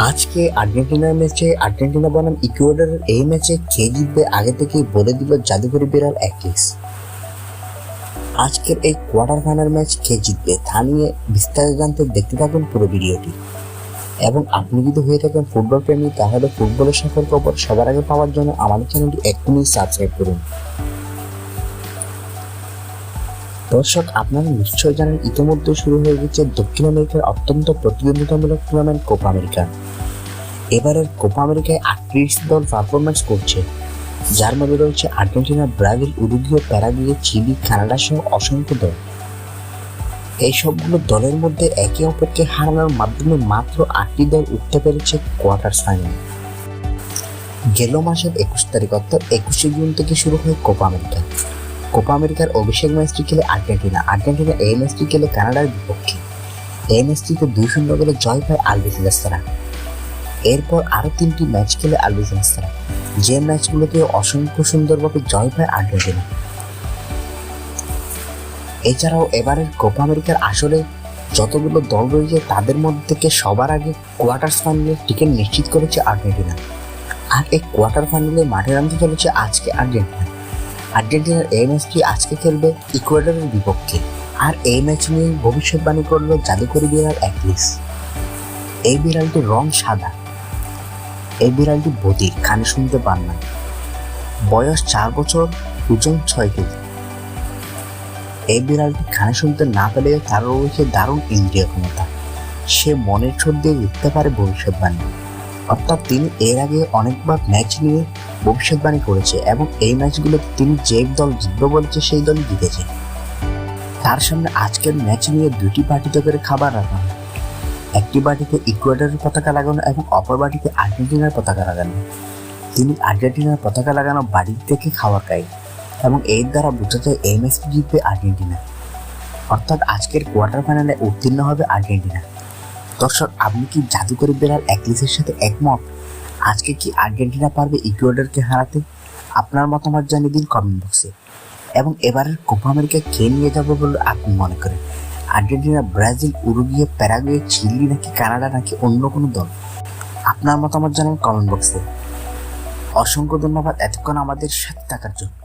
আজকে আর্জেন্টিনার ম্যাচে আর্জেন্টিনা বনাম ইকুয়েডরের এই ম্যাচে কে জিতবে আগে থেকেই বলে দিল জাদুকরি বিড়াল অ্যাকিলিস। আজকের এই কোয়ার্টার ফাইনাল ম্যাচ কে জিতবে তা নিয়ে বিস্তারিত জানতে দেখতে থাকুন পুরো ভিডিওটি। এবং আপনি যদি হয়ে থাকেন ফুটবল প্রেমী তাহলে ফুটবলের সকল খবর সবার আগে পাওয়ার জন্য আমাদের চ্যানেলটি এক্ষুনি সাবস্ক্রাইব করুন। দর্শক, আপনারা নিশ্চয় জানেন ইতিমধ্যে শুরু হয়ে গেছে দক্ষিণ আমেরিকার অত্যন্ত প্রতিদ্বন্দ্বিতামূলক টুর্নামেন্ট কোপা আমেরিকা। এবারের কোপা আমেরিকায় 38 দল পারফরমেন্স করছে, যার মধ্যে রয়েছে Argentina, Brazil, Uruguay, Paraguay, Chile, Canada সহ অসংখ্য দল। এই সবগুলো দলের মধ্যে একে অপরকে হারানোর মাধ্যমে মাত্র 8টি দল উঠতে পেরেছে কোয়ার্টার ফাইনাল। গেল মাসের 21 তারিখ অর্থাৎ 21শে জুন থেকে শুরু হয় কোপা আমেরিকা। কোপা আমেরিকার অভিষেক ম্যাচটি খেলে আর্জেন্টিনা এই ম্যাচটি খেলে কানাডার বিপক্ষে। এই ম্যাচটিতে 2-0 গোলে জয় পায় আলবিসেলেস্তারা। এরপর আরো 3টি ম্যাচ খেলে আলবিসেলেস্তারা, যে ম্যাচগুলোতে অসংখ্য সুন্দরভাবে জয় পায় আর্জেন্টিনা। এছাড়াও এবারের কোপা আমেরিকার আসরে যতগুলো দল রয়েছে তাদের মধ্যে থেকে সবার আগে কোয়ার্টার ফাইনালের টিকিট নিশ্চিত করেছে আর্জেন্টিনা। আর এই কোয়ার্টার ফাইনালে মাঠে নামতে চলেছে আজকে আর্জেন্টিনার এই ম্যাচটি আজকে খেলবে ইকুয়েডরের বিপক্ষে। আর এই ম্যাচ নিয়ে ভবিষ্যৎবাণী করলো জাদুকরি বিড়াল অ্যাকিলিস। এই বিড়ালটির রং সাদা, এই বিড়ালটি বধির, কানে শুনতে পান না, বয়স 4 বছর, ওজন 6 কেজি। এই বিড়ালটি কানে শুনতে না পেলেও তার রয়েছে দারুণ ইন্দ্রিয় ক্ষমতা। সে মনের ছোট দিয়ে লিখতে পারে ভবিষ্যৎবাণী, অর্থাৎ তিনি এর আগে অনেকবার ম্যাচ নিয়ে ভবিষ্যৎবাণী করেছে এবং এই ম্যাচগুলোতে তিনি যে দল জিতবে বলেছে সেই দলই জিতেছে। তার সামনে আজকের ম্যাচ নিয়ে 2টি বাটিতে করে খাবার রাখা হয়। একটি বাটিতে ইকুয়েডরের পতাকা লাগানো এবং অপর বাটিতে আর্জেন্টিনার পতাকা লাগানো। তিনি আর্জেন্টিনার পতাকা লাগানো বাড়ি থেকে খাবার খায় এবং এর দ্বারা বোঝা যায় এই ম্যাচটি জিতবে আর্জেন্টিনা, অর্থাৎ আজকের কোয়ার্টার ফাইনালে উত্তীর্ণ হবে আর্জেন্টিনা। দর্শক, আপনি কি জাদুকরি বিড়াল অ্যাকিলিসের সাথে একমত? আজকে কি আর্জেন্টিনা পারবে ইকুয়েডরকে হারাতে? আপনার মতামত জানিয়ে দিন কমেন্ট বক্সে। এবং এবারের কোপা আমেরিকা কে নিয়ে যাবে বলে আপনি মনে করেন? Argentina, Brazil, Uruguay, Paraguay, Chile নাকি কানাডা নাকি অন্য কোনো দল? আপনার মতামত জানান কমেন্ট বক্সে। অসংখ্য ধন্যবাদ এতক্ষণ আমাদের সাথে থাকার জন্য।